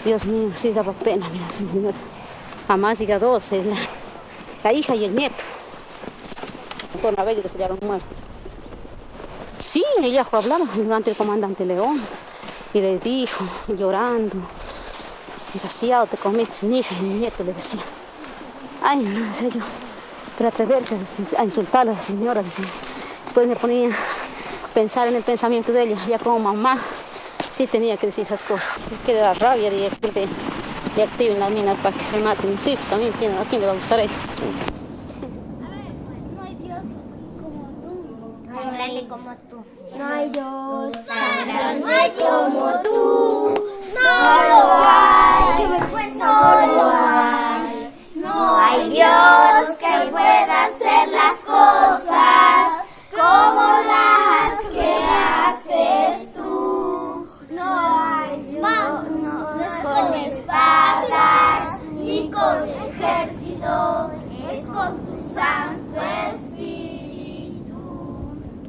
Dios mío, sí daba pena, mira, señor. Además, diga dos, la hija y el nieto. Por una vez ellos se hallaron muertos. Sí, ella fue a hablar ante el comandante León y le dijo, llorando, desgraciado, te comiste mi hija y mi nieto, le decía. Ay, no, en serio, pero atreverse a insultar a la señora, decía. Después me ponía a pensar en el pensamiento de ella, ya como mamá, sí tenía que decir esas cosas. Que le da rabia de que le activen las minas para que se maten. Sí, pues también ¿a quién le va a gustar eso? No hay Dios como tú. Háblale como tú. No hay Dios tan grande como tú. No lo hay. Qué vergüenza. No lo hay. No hay Dios que pueda hacer las cosas como las que haces tú. No hay Dios. No es con espadas ni con ejército, es con tu Santo Espíritu.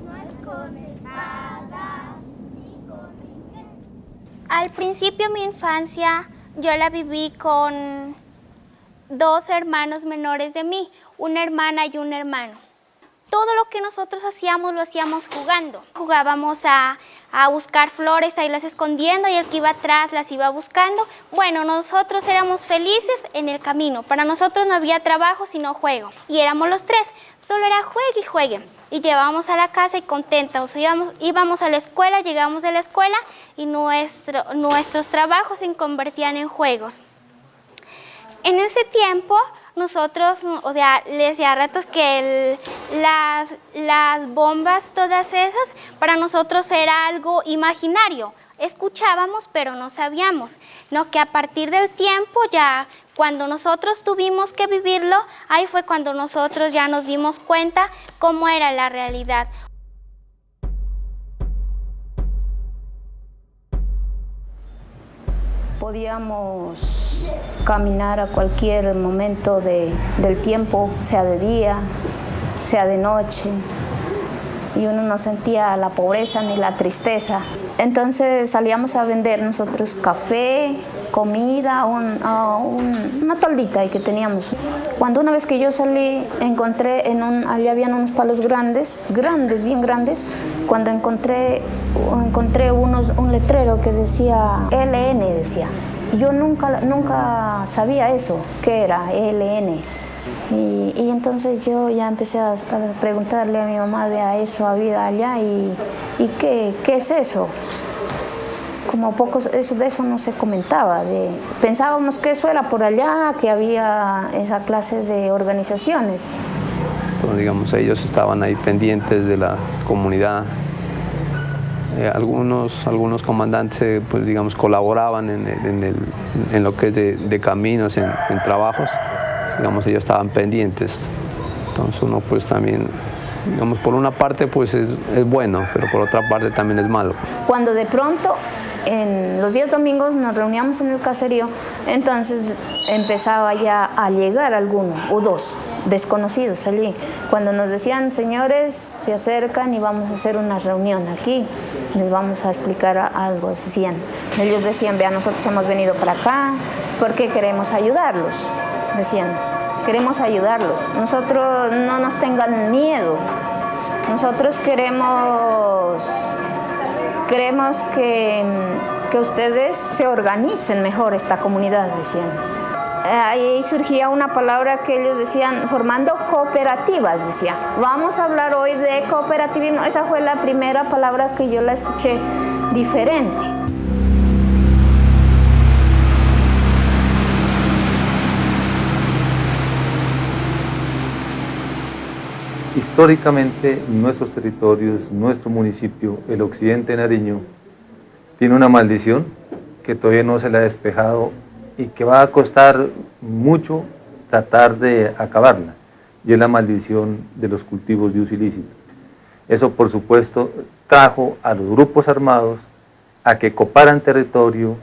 No es con espadas ni con ejército. Al principio mi infancia yo la viví con 2 hermanos menores de mí, una hermana y un hermano. Todo lo que nosotros hacíamos lo hacíamos jugando. Jugábamos a buscar flores, a irlas escondiendo y el que iba atrás las iba buscando. Bueno, nosotros éramos felices en el camino. Para nosotros no había trabajo sino juego. Y éramos los 3, solo era juegue y juegue. Y llegábamos a la casa y contentos. Íbamos a la escuela, llegábamos de la escuela y nuestros trabajos se convertían en juegos. En ese tiempo nosotros, o sea, les decía a ratos que las bombas, todas esas, para nosotros era algo imaginario. Escuchábamos, pero no sabíamos. No, que a partir del tiempo, ya cuando nosotros tuvimos que vivirlo, ahí fue cuando nosotros ya nos dimos cuenta cómo era la realidad. Podíamos caminar a cualquier momento del tiempo, sea de día, sea de noche, y uno no sentía la pobreza ni la tristeza. Entonces salíamos a vender nosotros café, comida, una toldita que teníamos. Cuando una vez que yo salí, encontré allá habían unos palos grandes, bien grandes. Cuando encontré un letrero que decía LN, decía. Yo nunca sabía eso, qué era LN. Y entonces yo ya empecé a preguntarle a mi mamá, vea eso, había allá, y ¿qué es eso? Como de eso no se comentaba. Pensábamos que eso era por allá, que había esa clase de organizaciones. Entonces, digamos, ellos estaban ahí pendientes de la comunidad. Algunos comandantes, pues, digamos, colaboraban en lo que es de caminos, en trabajos. Digamos, ellos estaban pendientes. Entonces uno, pues, también, digamos, por una parte, pues es bueno, pero por otra parte también es malo. Cuando de pronto, en los días domingos nos reuníamos en el caserío, entonces empezaba ya a llegar alguno o 2 desconocidos allí. Cuando nos decían, señores, se acercan y vamos a hacer una reunión aquí, les vamos a explicar algo, decían. Ellos decían, vea, nosotros hemos venido para acá porque queremos ayudarlos, decían, queremos ayudarlos. Nosotros no nos tengan miedo, nosotros queremos que ustedes se organicen mejor esta comunidad, decían. Ahí surgía una palabra que ellos decían, formando cooperativas, decía. Vamos a hablar hoy de cooperativismo. Esa fue la primera palabra que yo la escuché diferente. Históricamente, nuestros territorios, nuestro municipio, el occidente de Nariño, tiene una maldición que todavía no se le ha despejado y que va a costar mucho tratar de acabarla, y es la maldición de los cultivos de uso ilícito. Eso, por supuesto, trajo a los grupos armados a que coparan territorio,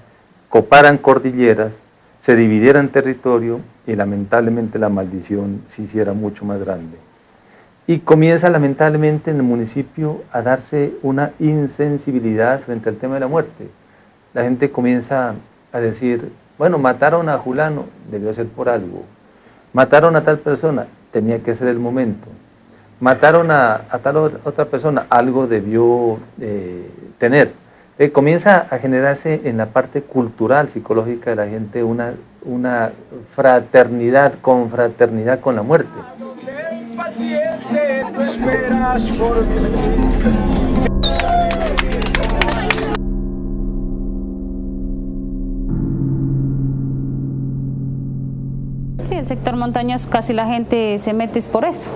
coparan cordilleras, se dividieran territorio y lamentablemente la maldición se hiciera mucho más grande. Y comienza lamentablemente en el municipio a darse una insensibilidad frente al tema de la muerte. La gente comienza a decir, Bueno, mataron a Julano, debió ser por algo. Mataron a tal persona, tenía que ser el momento. Mataron a tal otra persona, algo debió tener. Comienza a generarse en la parte cultural, psicológica de la gente una fraternidad, confraternidad con la muerte. Impaciente, tú esperas por mí. Sí, el sector montañoso casi la gente se mete es por eso.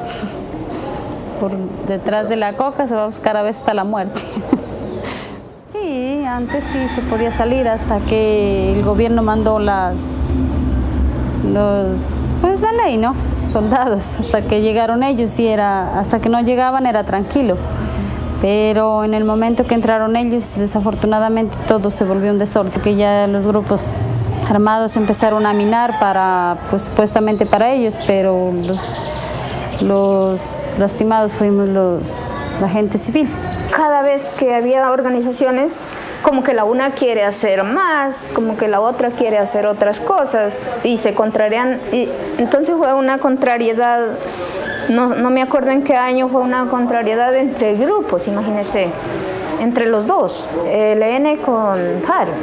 Por detrás de la coca se va a buscar a veces hasta la muerte. Sí, antes sí se podía salir hasta que el gobierno mandó pues la ley, ¿no? Soldados, hasta que llegaron ellos y hasta que no llegaban era tranquilo. Pero en el momento que entraron ellos, desafortunadamente todo se volvió un desorden, que ya los grupos armados empezaron a minar pues supuestamente para ellos, pero los lastimados fuimos la gente civil. Cada vez que había organizaciones, como que la una quiere hacer más, como que la otra quiere hacer otras cosas y se contrarían. Y entonces fue una contrariedad, no me acuerdo en qué año, fue una contrariedad entre grupos, imagínense, entre los dos, el ELN con FARC,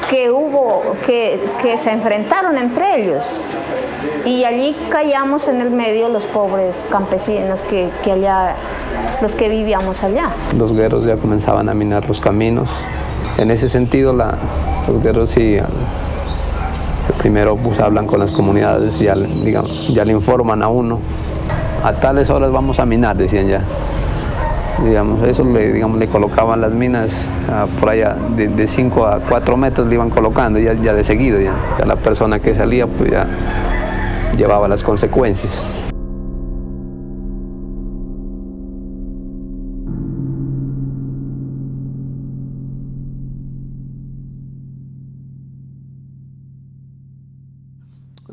que se enfrentaron entre ellos. Y allí callamos en el medio los pobres campesinos los que vivíamos allá. Los guerreros ya comenzaban a minar los caminos. En ese sentido, los guerreros sí, primero pues, hablan con las comunidades, ya le informan a uno. A tales horas vamos a minar, decían ya. Eso le colocaban las minas por allá de 5 a 4 metros, le iban colocando ya de seguido. Ya la persona que salía pues ya llevaba las consecuencias.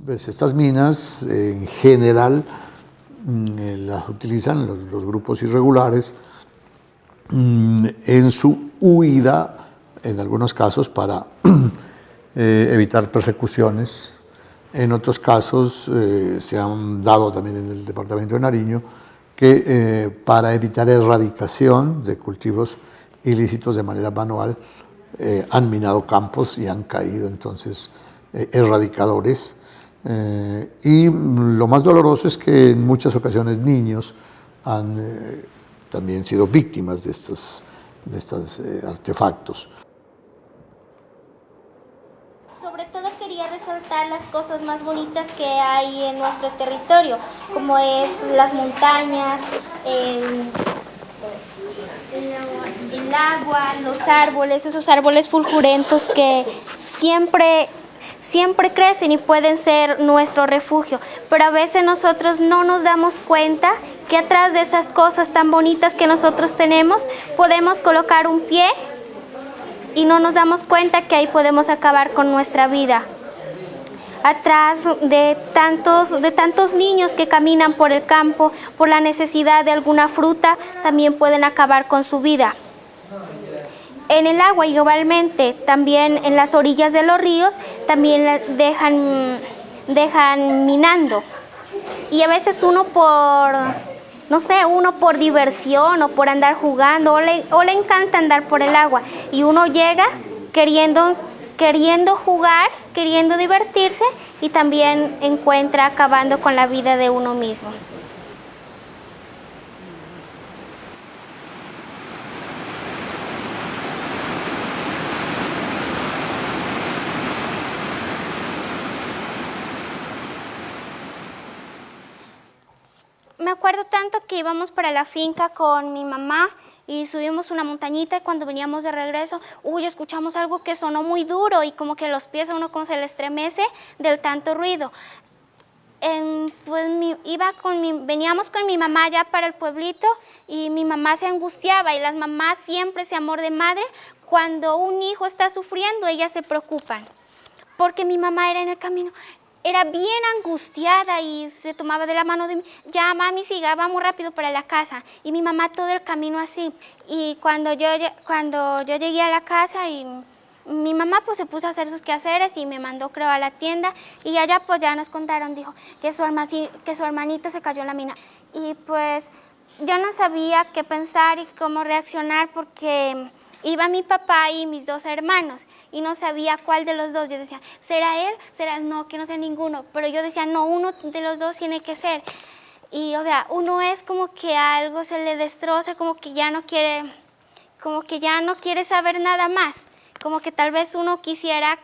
Pues estas minas en general las utilizan los grupos irregulares en su huida, en algunos casos para evitar persecuciones. En otros casos se han dado también en el departamento de Nariño que para evitar erradicación de cultivos ilícitos de manera manual han minado campos y han caído entonces erradicadores. Y lo más doloroso es que en muchas ocasiones niños han también sido víctimas de estos artefactos. Sobre todo quería resaltar las cosas más bonitas que hay en nuestro territorio, como es las montañas, el agua, los árboles, esos árboles fulgurentos que siempre crecen y pueden ser nuestro refugio, pero a veces nosotros no nos damos cuenta que atrás de esas cosas tan bonitas que nosotros tenemos podemos colocar un pie y no nos damos cuenta que ahí podemos acabar con nuestra vida. Atrás de tantos niños que caminan por el campo por la necesidad de alguna fruta, también pueden acabar con su vida. En el agua igualmente, también en las orillas de los ríos, también dejan minando. Y a veces uno por diversión o por andar jugando, o le encanta andar por el agua. Y uno llega queriendo jugar, queriendo divertirse y también encuentra acabando con la vida de uno mismo. Me acuerdo tanto que íbamos para la finca con mi mamá y subimos una montañita y cuando veníamos de regreso, escuchamos algo que sonó muy duro y como que los pies a uno como se le estremece del tanto ruido. Veníamos con mi mamá ya para el pueblito y mi mamá se angustiaba y las mamás siempre, ese amor de madre, cuando un hijo está sufriendo, ellas se preocupan. Porque mi mamá era en el camino, era bien angustiada y se tomaba de la mano de mí. Ya, mami, siga, vamos rápido para la casa. Y mi mamá todo el camino así. Y cuando yo llegué a la casa y mi mamá pues se puso a hacer sus quehaceres y me mandó, creo, a la tienda, y allá pues ya nos contaron, dijo que su hermanito se cayó en la mina. Y pues yo no sabía qué pensar y cómo reaccionar, porque iba mi papá y mis 2 hermanos y no sabía cuál de los 2. Yo decía, ¿será él? ¿Será? No, que no sea ninguno. Pero yo decía, no, uno de los 2 tiene que ser. Y o sea, uno es como que algo se le destroza, como que ya no quiere saber nada más. Como que tal vez uno quisiera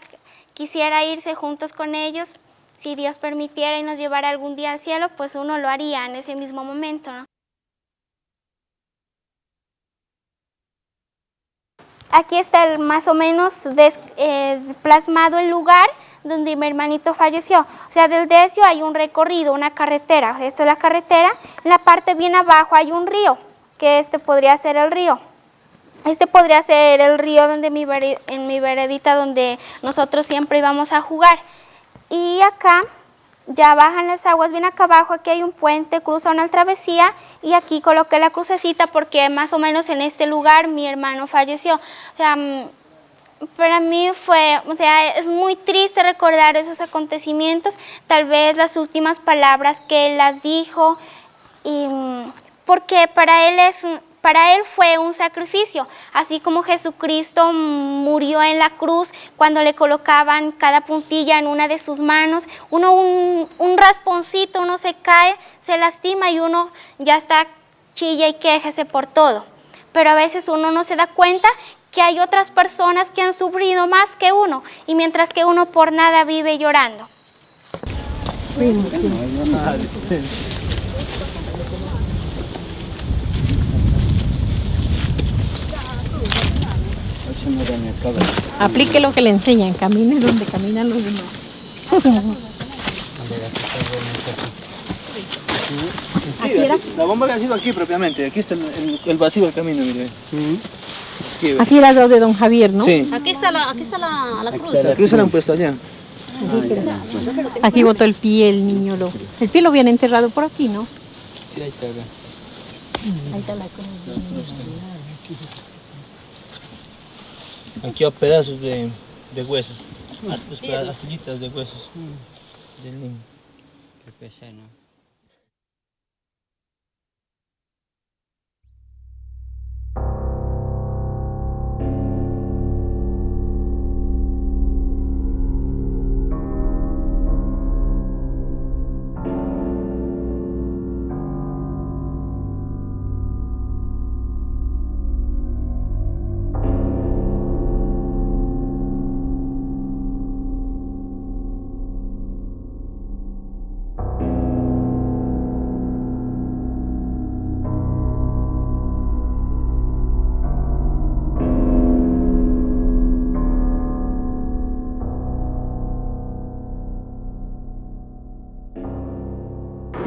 irse juntos con ellos. Si Dios permitiera y nos llevara algún día al cielo, pues uno lo haría en ese mismo momento, ¿no? Aquí está más o menos plasmado el lugar donde mi hermanito falleció. O sea, del Decio hay un recorrido, una carretera. Esta es la carretera. En la parte bien abajo hay un río, que este podría ser el río. Este podría ser el río en mi veredita donde nosotros siempre íbamos a jugar. Y acá ya bajan las aguas, bien acá abajo, aquí hay un puente, cruza una travesía, y aquí coloqué la crucecita porque más o menos en este lugar mi hermano falleció. O sea, para mí es muy triste recordar esos acontecimientos, tal vez las últimas palabras que él las dijo, porque para él fue un sacrificio, así como Jesucristo murió en la cruz cuando le colocaban cada puntilla en una de sus manos. Un rasponcito, uno se cae, se lastima y uno ya está chilla y quéjese por todo. Pero a veces uno no se da cuenta que hay otras personas que han sufrido más que uno, y mientras que uno por nada vive llorando. Aplique lo que le enseñan, camine donde caminan los demás. Aquí era. La bomba que ha sido aquí propiamente, aquí está el vacío del camino, mire. Aquí era lo de don Javier, ¿no? Sí. Aquí está la cruz. La cruz se la han puesto allá. Aquí botó el pie el niño. El pie lo habían enterrado por aquí, ¿no? Sí, ahí está. Ahí está la cruz. Aquí hay pedazos de huesos, astillitas de huesos del niño. Qué pesado, ¿no?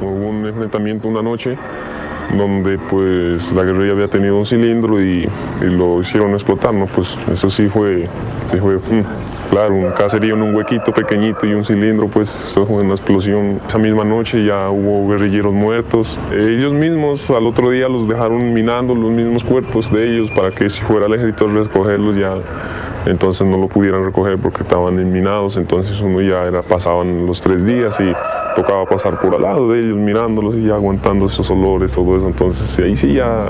Hubo un enfrentamiento una noche donde pues la guerrilla había tenido un cilindro y lo hicieron explotar, ¿no? Pues eso sí fue claro, un caserío en un huequito pequeñito y un cilindro, pues eso fue una explosión. Esa misma noche ya hubo guerrilleros muertos. Ellos mismos al otro día los dejaron minando, los mismos cuerpos de ellos, para que si fuera el ejército a recogerlos ya entonces no lo pudieran recoger porque estaban minados. Entonces uno ya pasaban los 3 días y tocaba pasar por al lado de ellos mirándolos y ya aguantando esos olores, todo eso. Entonces ahí sí ya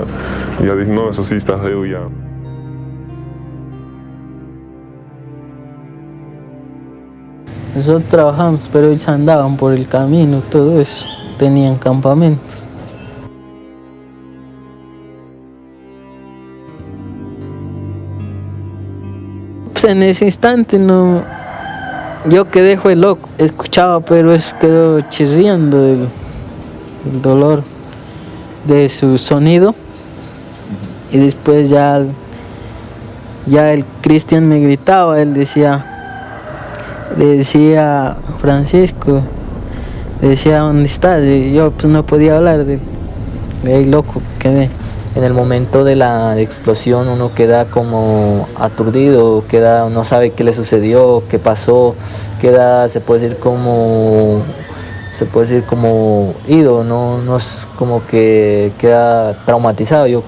dije, no, eso sí está feo ya. Nosotros trabajamos, pero ellos andaban por el camino, todo eso, tenían campamentos. Pues en ese instante no, yo quedé fue loco, escuchaba, pero eso quedó chirriando del dolor de su sonido. Y después ya el Cristian me gritaba, él le decía Francisco, le decía ¿dónde estás? Y yo pues no podía hablar, de ahí loco quedé. En el momento de la explosión uno queda como aturdido, no sabe qué le sucedió, qué pasó, se puede decir como ido, no es como que queda traumatizado. Yo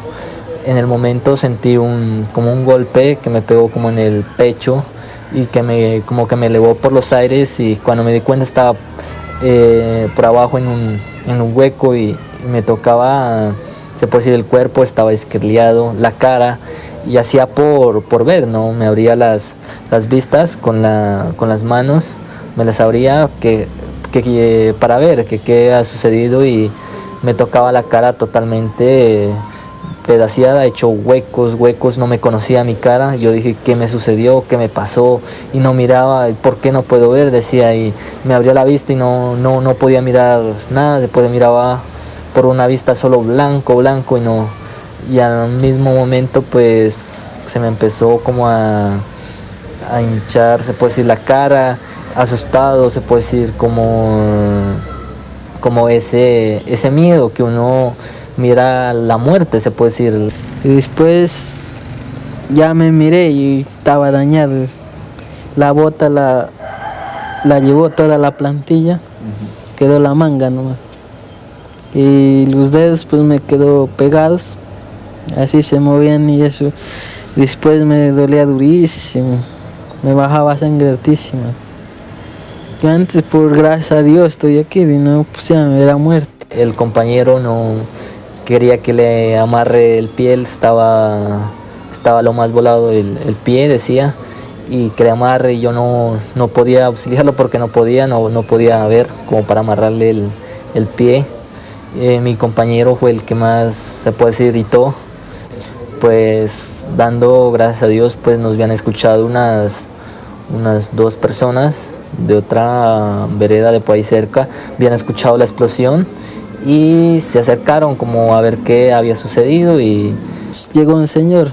en el momento sentí como un golpe que me pegó como en el pecho y que como que me elevó por los aires, y cuando me di cuenta estaba por abajo en un hueco y me tocaba, se puede decir, el cuerpo estaba esquirleado, la cara, y hacía por ver, ¿no? Me abría las vistas con las manos, me las abría para ver qué ha sucedido, y me tocaba la cara totalmente pedaciada, hecho huecos, no me conocía mi cara. Yo dije, ¿qué me sucedió? ¿Qué me pasó? Y no miraba, ¿por qué no puedo ver? Decía, y me abría la vista y no podía mirar nada, después miraba por una vista solo blanco, y al mismo momento pues se me empezó como a hinchar, se puede decir, la cara, asustado, se puede decir, como ese miedo que uno mira la muerte, se puede decir. Y después ya me miré y estaba dañado. La bota la llevó toda la plantilla, quedó la manga nomás. Y los dedos pues me quedó pegados, así se movían y eso. Después me dolía durísimo, me bajaba sangre altísima. Yo antes, por gracias a Dios, estoy aquí, y no, pues ya me era muerto. El compañero no quería que le amarre el pie, estaba lo más volado el pie, decía, y que le amarre, y yo no podía auxiliarlo porque no podía ver como para amarrarle el pie. Mi compañero fue el que más, se puede decir, gritó, pues dando gracias a Dios, pues nos habían escuchado unas 2 personas de otra vereda de por ahí cerca, habían escuchado la explosión y se acercaron como a ver qué había sucedido, y llegó un señor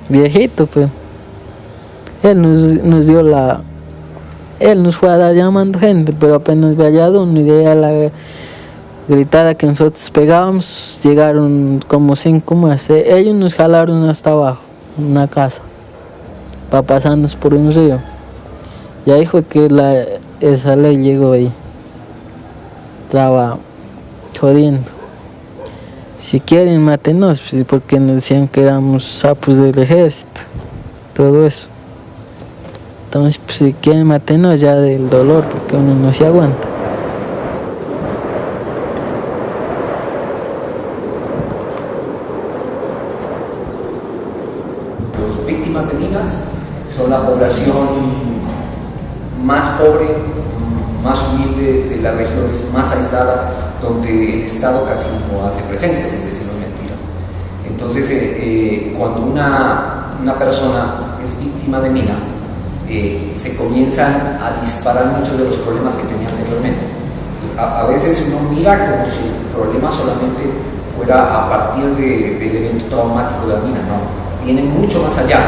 viejito, pues él nos fue a dar llamando gente, pero apenas había uno y de ahí la gritada que nosotros pegábamos, llegaron como 5 más. Ellos nos jalaron hasta abajo, una casa, para pasarnos por un río. Ya dijo que esa ley llegó ahí, estaba jodiendo. Si quieren, mátenos, pues, porque nos decían que éramos sapos del ejército, todo eso. Entonces, pues, si quieren, mátenos ya del dolor, porque uno no se aguanta. Las víctimas de minas son la población más pobre, más humilde de las regiones más aisladas, donde el Estado casi no hace presencia, sin decirnos mentiras. Entonces, cuando una persona es víctima de mina, se comienzan a disparar muchos de los problemas que tenía anteriormente. A veces uno mira como si el problema solamente fuera a partir del evento traumático de la mina, no, viene mucho más allá,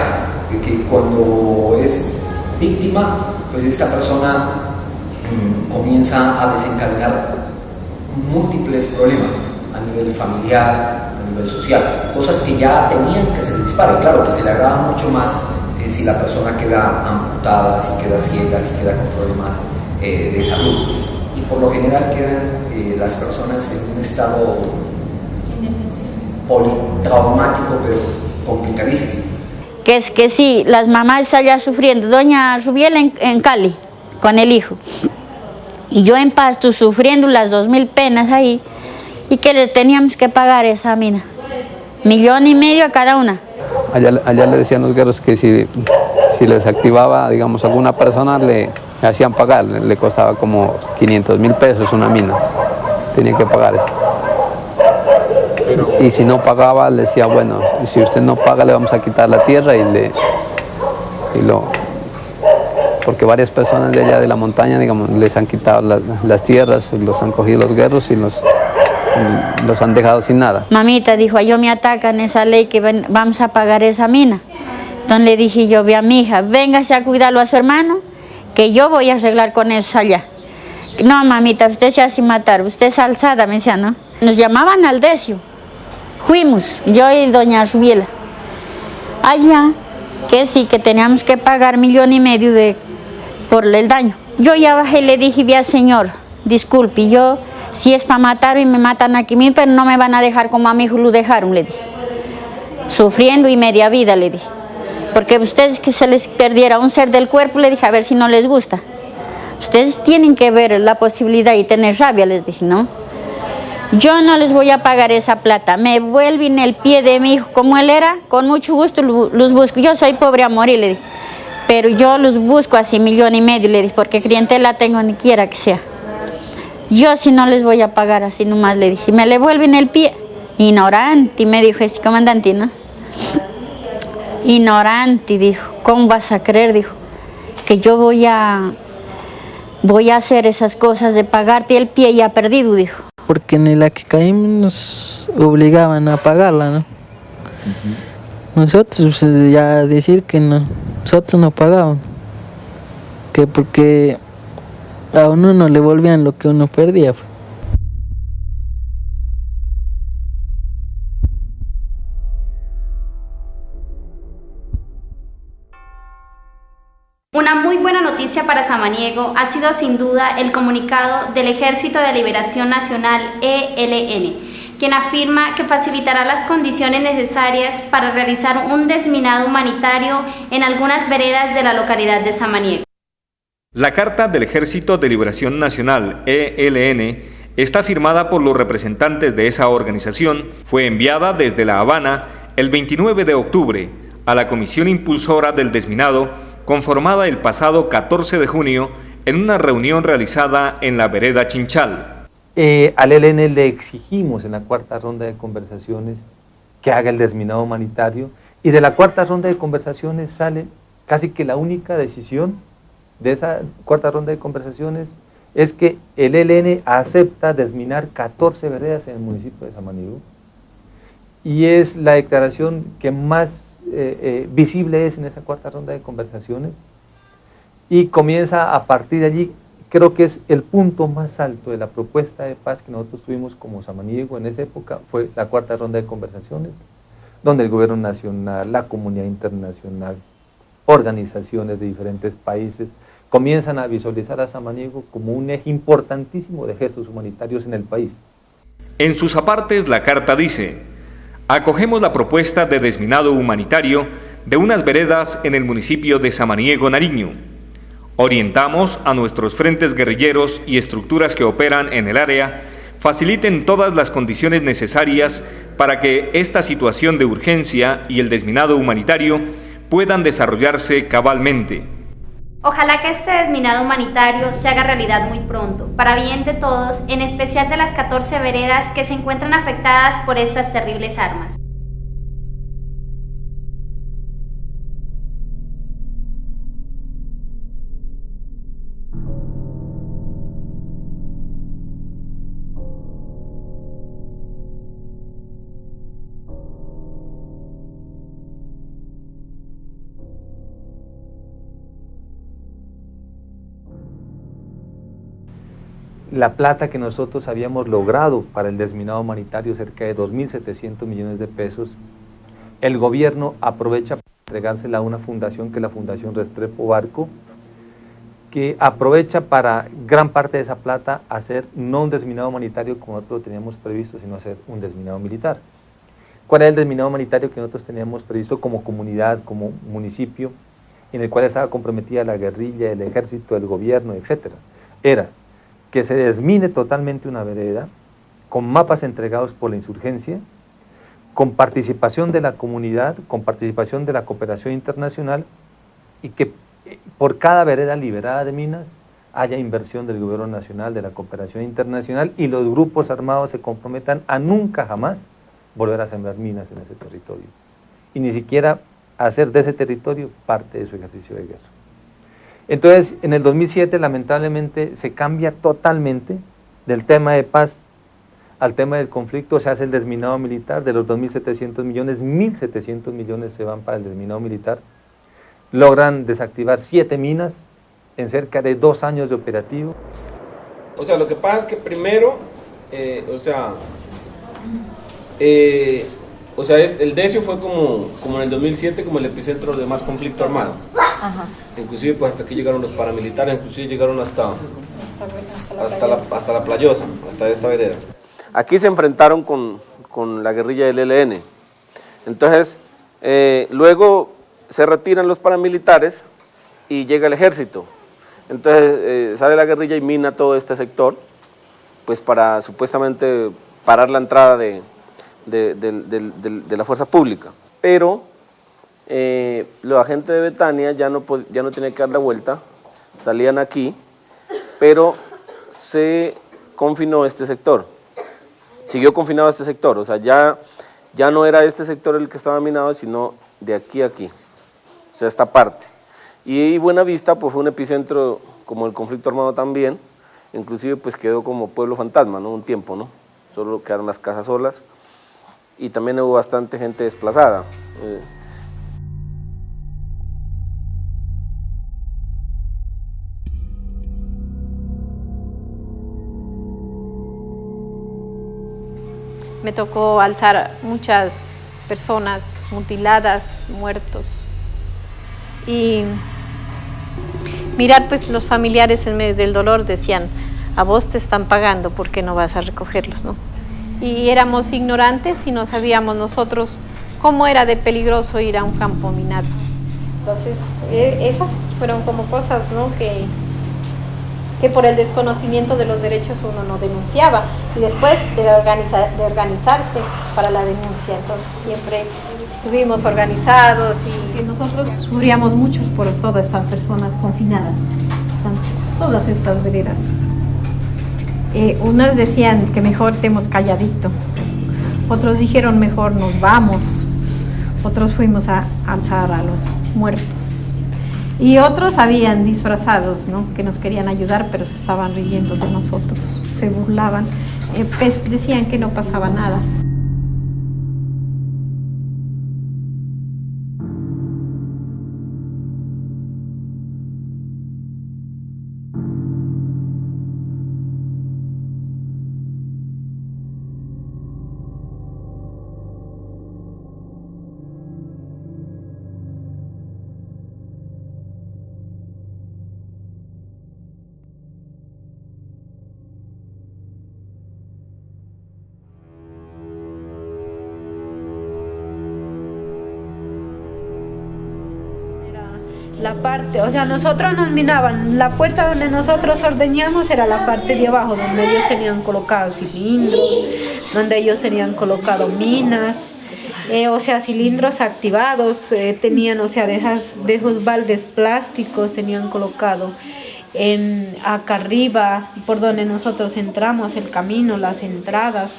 de que cuando es víctima, pues esta persona comienza a desencadenar múltiples problemas a nivel familiar, a nivel social, cosas que ya tenían que se disparen. Claro que se le agrava mucho más si la persona queda amputada, si queda ciega, si queda con problemas de salud. Y por lo general quedan las personas en un estado politraumático, pero complicadísimo. Que es que sí, las mamás allá sufriendo, doña Rubiela en Cali, con el hijo, y yo en Pasto sufriendo las 2.000 penas ahí, y que le teníamos que pagar esa mina, 1,5 millones a cada una. Allá le decían los guerreros que si les activaba, digamos, alguna persona, le hacían pagar, le costaba como 500.000 pesos una mina, tenía que pagar eso. Y si no pagaba, le decía, bueno, si usted no paga, le vamos a quitar la tierra porque varias personas de allá de la montaña, digamos, les han quitado las tierras, los han cogido los guerros y los han dejado sin nada. Mamita dijo, yo me atacan esa ley que vamos a pagar esa mina. Entonces le dije yo, ve a mi hija, véngase a cuidarlo a su hermano, que yo voy a arreglar con eso allá. No, mamita, usted se hace matar, usted es alzada, me decía, ¿no? Nos llamaban al Decio. Fuimos, yo y doña Rubiela, allá, que sí, que teníamos que pagar 1,5 millones por el daño. Yo ya bajé y le dije, vea señor, disculpe, yo, si es para matar y me matan aquí mismo, pero no me van a dejar como a mi hijo lo dejaron, le dije. sufriendo y media vida, le dije. Porque ustedes que se les perdiera un ser del cuerpo, le dije, a ver si no les gusta. Ustedes tienen que ver la posibilidad y tener rabia, les dije, ¿no? Yo no les voy a pagar esa plata. Me vuelven el pie de mi hijo como él era, con mucho gusto los busco. Yo soy pobre a morir, le dije. Pero yo los busco así 1,5 millones, le dije, porque clientela tengo ni quiera que sea. Yo sí no les voy a pagar así nomás, le dije. Me le vuelven el pie. Ignorante, me dijo ese comandante, ¿no? Ignorante, dijo. ¿Cómo vas a creer, dijo, que yo voy a hacer esas cosas de pagarte el pie ya perdido, dijo? Porque en la que caímos nos obligaban a pagarla, ¿no? Nosotros, pues, ya decir que no, nosotros no pagábamos, que porque a uno no le volvían lo que uno perdía. Una muy buena noticia para Samaniego ha sido sin duda el comunicado del Ejército de Liberación Nacional ELN, quien afirma que facilitará las condiciones necesarias para realizar un desminado humanitario en algunas veredas de la localidad de Samaniego. La carta del Ejército de Liberación Nacional ELN está firmada por los representantes de esa organización, fue enviada desde La Habana el 29 de octubre a la Comisión Impulsora del Desminado, conformada el pasado 14 de junio en una reunión realizada en la vereda Chinchal. Al ELN le exigimos en la cuarta ronda de conversaciones que haga el desminado humanitario, y de la cuarta ronda de conversaciones sale casi que la única decisión de esa cuarta ronda de conversaciones es que el ELN acepta desminar 14 veredas en el municipio de Samaniego, y es la declaración que más visible es en esa cuarta ronda de conversaciones, y comienza a partir de allí. Creo que es el punto más alto de la propuesta de paz que nosotros tuvimos como Samaniego en esa época, fue la cuarta ronda de conversaciones, donde el gobierno nacional, la comunidad internacional, organizaciones de diferentes países comienzan a visualizar a Samaniego como un eje importantísimo de gestos humanitarios en el país. En sus apartes la carta dice: acogemos la propuesta de desminado humanitario de unas veredas en el municipio de Samaniego, Nariño. Orientamos a nuestros frentes guerrilleros y estructuras que operan en el área faciliten todas las condiciones necesarias para que esta situación de urgencia y el desminado humanitario puedan desarrollarse cabalmente. Ojalá que este desminado humanitario se haga realidad muy pronto, para bien de todos, en especial de las 14 veredas que se encuentran afectadas por estas terribles armas. La plata que nosotros habíamos logrado para el desminado humanitario, cerca de 2.700 millones de pesos, el gobierno aprovecha para entregársela a una fundación, que es la Fundación Restrepo Barco, que aprovecha para gran parte de esa plata hacer no un desminado humanitario como nosotros lo teníamos previsto, sino hacer un desminado militar. ¿Cuál era el desminado humanitario que nosotros teníamos previsto como comunidad, como municipio, en el cual estaba comprometida la guerrilla, el ejército, el gobierno, etcétera? Era que se desmine totalmente una vereda, con mapas entregados por la insurgencia, con participación de la comunidad, con participación de la cooperación internacional, y que por cada vereda liberada de minas haya inversión del gobierno nacional, de la cooperación internacional, y los grupos armados se comprometan a nunca jamás volver a sembrar minas en ese territorio, y ni siquiera hacer de ese territorio parte de su ejercicio de guerra. Entonces, en el 2007, lamentablemente, se cambia totalmente del tema de paz al tema del conflicto. Se hace el desminado militar. De los 2.700 millones, 1.700 millones se van para el desminado militar. Logran desactivar 7 minas en cerca de 2 años de operativo. O sea, lo que pasa es que primero, el Decio fue como en el 2007, como el epicentro de más conflicto armado. Ajá. Inclusive pues hasta aquí llegaron los paramilitares, inclusive llegaron hasta la Playosa, hasta esta vereda. Aquí se enfrentaron con la guerrilla del ELN. Entonces, luego se retiran los paramilitares y llega el ejército. Entonces sale la guerrilla y mina todo este sector, pues para supuestamente parar la entrada de la fuerza pública. Pero los agentes de Betania ya no tenían que dar la vuelta, salían aquí, pero se confinó este sector, siguió confinado este sector, o sea, ya no era este sector el que estaba minado, sino de aquí a aquí, o sea, esta parte. Y Buenavista pues fue un epicentro como el conflicto armado también, inclusive pues quedó como pueblo fantasma, ¿no? Un tiempo, ¿no? Solo quedaron las casas solas y también hubo bastante gente desplazada. Me tocó alzar muchas personas mutiladas, muertos. Y mirar, pues los familiares en medio del dolor decían, a vos te están pagando, ¿por qué no vas a recogerlos, no? Y éramos ignorantes y no sabíamos nosotros cómo era de peligroso ir a un campo minado. Entonces, esas fueron como cosas, ¿no?, que por el desconocimiento de los derechos uno no denunciaba, y después de organizarse para la denuncia. Entonces siempre estuvimos organizados y nosotros sufríamos mucho por todas estas personas confinadas, todas estas veredas. Unas decían que mejor estemos calladito, otros dijeron mejor nos vamos, otros fuimos a alzar a los muertos. Y otros habían disfrazados, ¿no?, que nos querían ayudar, pero se estaban riendo de nosotros, se burlaban, pues decían que no pasaba nada. La parte, o sea, nosotros nos minaban, la puerta donde nosotros ordeñamos era la parte de abajo, donde ellos tenían colocados cilindros, donde ellos tenían colocado minas, o sea, cilindros activados, tenían, o sea, de esos baldes plásticos tenían colocado acá arriba, por donde nosotros entramos, el camino, las entradas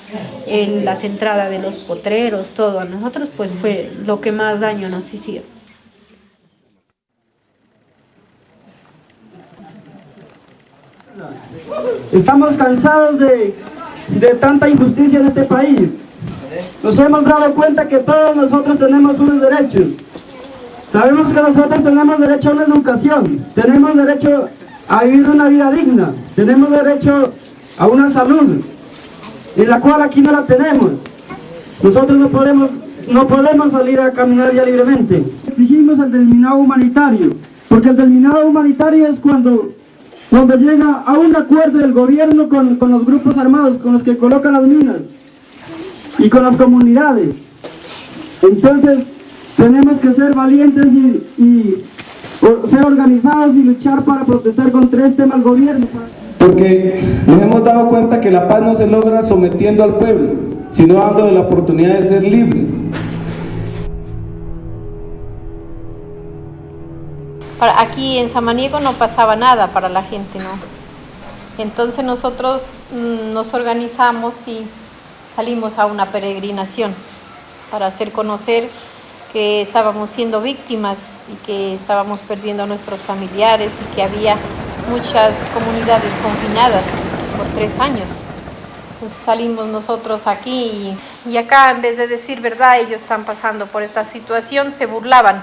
de los potreros, todo. A nosotros pues fue lo que más daño nos hicieron. Estamos cansados de tanta injusticia en este país. Nos hemos dado cuenta que todos nosotros tenemos unos derechos. Sabemos que nosotros tenemos derecho a una educación, tenemos derecho a vivir una vida digna, tenemos derecho a una salud, en la cual aquí no la tenemos. Nosotros no podemos salir a caminar ya libremente. Exigimos el desminado humanitario, porque el desminado humanitario es cuando llega a un acuerdo del gobierno con los grupos armados, con los que colocan las minas y con las comunidades. Entonces tenemos que ser valientes y ser organizados y luchar para protestar contra este mal gobierno. Porque nos hemos dado cuenta que la paz no se logra sometiendo al pueblo, sino dándole la oportunidad de ser libre. Aquí en Samaniego no pasaba nada para la gente, ¿no? Entonces nosotros nos organizamos y salimos a una peregrinación para hacer conocer que estábamos siendo víctimas y que estábamos perdiendo a nuestros familiares y que había muchas comunidades confinadas por 3 años. Entonces salimos nosotros aquí y acá, en vez de decir verdad, ellos están pasando por esta situación, se burlaban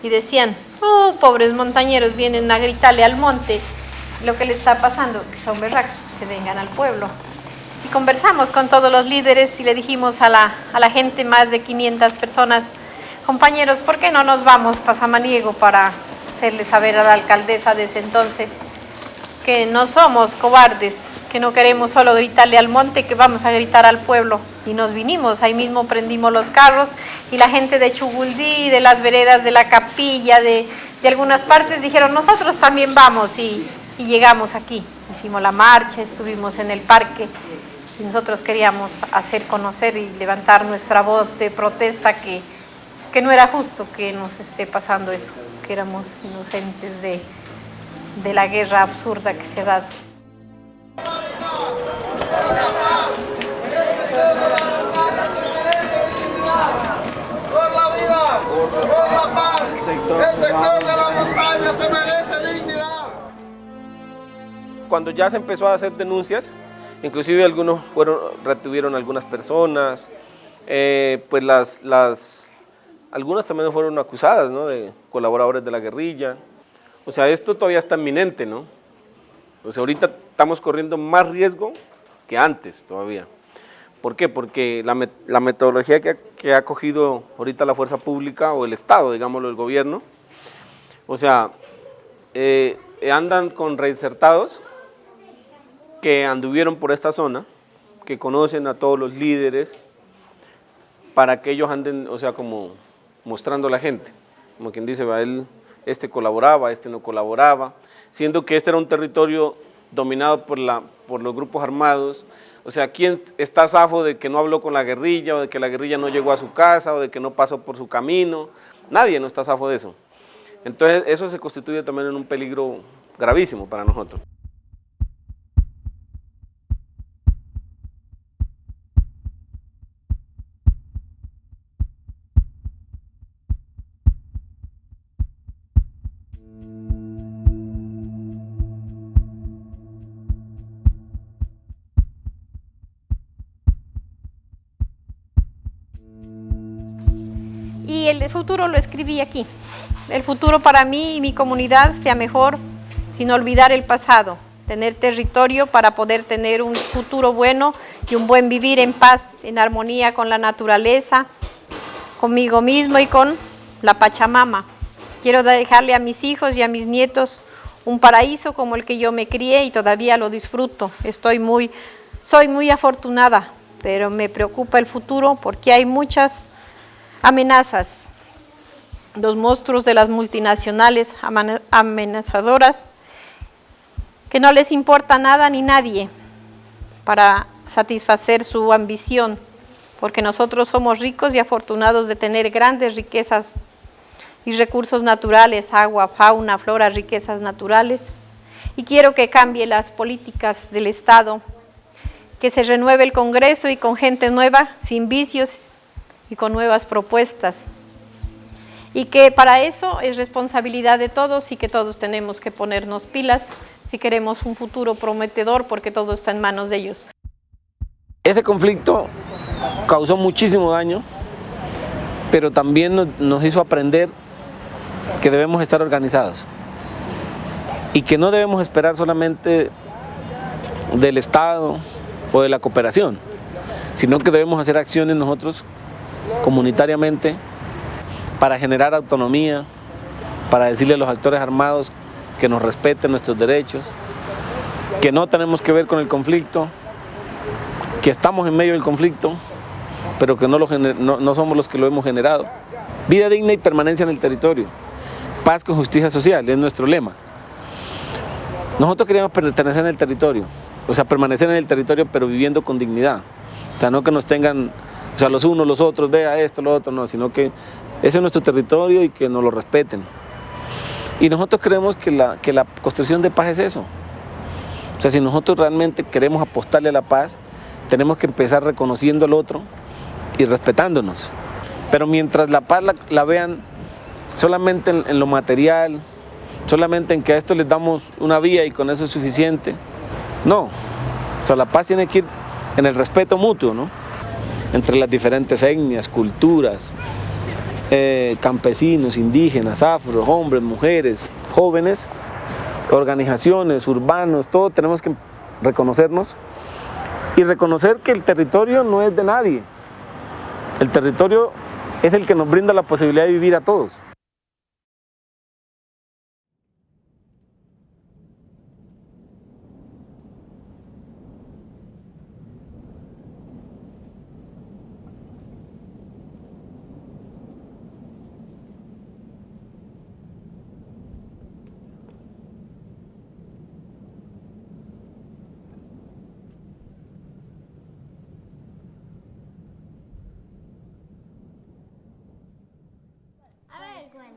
y decían: oh, pobres montañeros, vienen a gritarle al monte lo que le está pasando, que son berracos, que se vengan al pueblo. Y conversamos con todos los líderes y le dijimos a la gente, más de 500 personas: compañeros, ¿por qué no nos vamos para Samaniego para hacerle saber a la alcaldesa de ese entonces que no somos cobardes, que no queremos solo gritarle al monte, que vamos a gritar al pueblo. Y nos vinimos, ahí mismo prendimos los carros y la gente de Chuguldí, de las veredas de la Capilla, de algunas partes dijeron nosotros también vamos y llegamos aquí. Hicimos la marcha, estuvimos en el parque y nosotros queríamos hacer conocer y levantar nuestra voz de protesta que no era justo que nos esté pasando eso, que éramos inocentes de la guerra absurda que se ha dado. Por la vida, por la paz, el sector de la montaña se merece dignidad. Cuando ya se empezó a hacer denuncias, inclusive algunos retuvieron algunas personas, pues algunas también fueron acusadas, ¿no?, de colaboradores de la guerrilla. O sea, esto todavía está inminente, ¿no? O sea, ahorita estamos corriendo más riesgo que antes todavía. ¿Por qué? Porque la metodología que ha cogido ahorita la fuerza pública o el Estado, digámoslo, el gobierno, o sea, andan con reinsertados que anduvieron por esta zona, que conocen a todos los líderes, para que ellos anden, o sea, como mostrando a la gente, como quien dice, este colaboraba, este no colaboraba, siendo que este era un territorio dominado por los grupos armados. O sea, ¿quién está zafo de que no habló con la guerrilla, o de que la guerrilla no llegó a su casa, o de que no pasó por su camino? Nadie no está zafo de eso. Entonces, eso se constituye también en un peligro gravísimo para nosotros. Y el futuro lo escribí aquí. El futuro para mí y mi comunidad sea mejor sin olvidar el pasado. Tener territorio para poder tener un futuro bueno y un buen vivir en paz, en armonía con la naturaleza, conmigo mismo y con la Pachamama. Quiero dejarle a mis hijos y a mis nietos un paraíso como el que yo me crié y todavía lo disfruto. Soy muy afortunada, pero me preocupa el futuro porque hay muchas amenazas. Los monstruos de las multinacionales amenazadoras que no les importa nada ni nadie para satisfacer su ambición, porque nosotros somos ricos y afortunados de tener grandes riquezas y recursos naturales, agua, fauna, flora, riquezas naturales, y quiero que cambie las políticas del Estado, que se renueve el Congreso y con gente nueva, sin vicios y con nuevas propuestas, y que para eso es responsabilidad de todos y que todos tenemos que ponernos pilas si queremos un futuro prometedor, porque todo está en manos de ellos. Ese conflicto causó muchísimo daño, pero también nos hizo aprender que debemos estar organizados y que no debemos esperar solamente del Estado o de la cooperación, sino que debemos hacer acciones nosotros comunitariamente para generar autonomía, para decirle a los actores armados que nos respeten nuestros derechos, que no tenemos que ver con el conflicto, que estamos en medio del conflicto, pero que no somos los que lo hemos generado. Vida digna y permanencia en el territorio, paz con justicia social, es nuestro lema. Nosotros queríamos pertenecer en el territorio, o sea, permanecer en el territorio pero viviendo con dignidad, o sea, no que nos tengan, o sea, los unos, los otros, vea esto, lo otro, no, sino que ese es nuestro territorio y que nos lo respeten. Y nosotros creemos que la construcción de paz es eso. O sea, si nosotros realmente queremos apostarle a la paz, tenemos que empezar reconociendo al otro y respetándonos. Pero mientras la paz la vean solamente en lo material, solamente en que a esto les damos una vía y con eso es suficiente, no. O sea, la paz tiene que ir en el respeto mutuo, ¿no?, entre las diferentes etnias, culturas, campesinos, indígenas, afros, hombres, mujeres, jóvenes, organizaciones, urbanos, todos tenemos que reconocernos y reconocer que el territorio no es de nadie. El territorio es el que nos brinda la posibilidad de vivir a todos.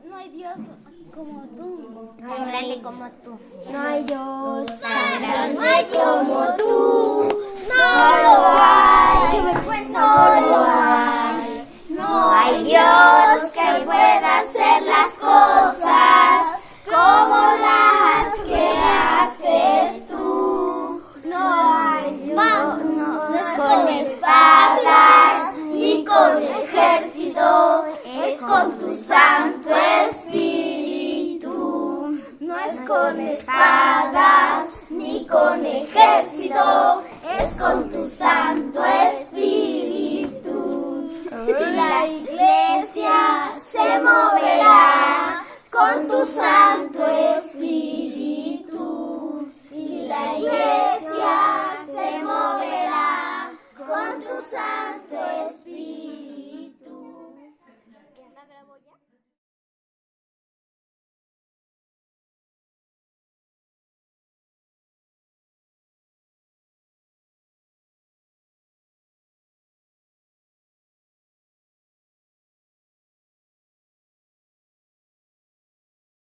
No hay Dios como tú, tan grande como tú. No hay Dios tan grande como tú. No lo hay, qué vergüenza, no lo hay. No hay Dios que pueda hacer las cosas como las que haces tú. No hay Dios, no es con espadas ni con ejército, es con tu Santo Espíritu. No es con espadas ni con ejército,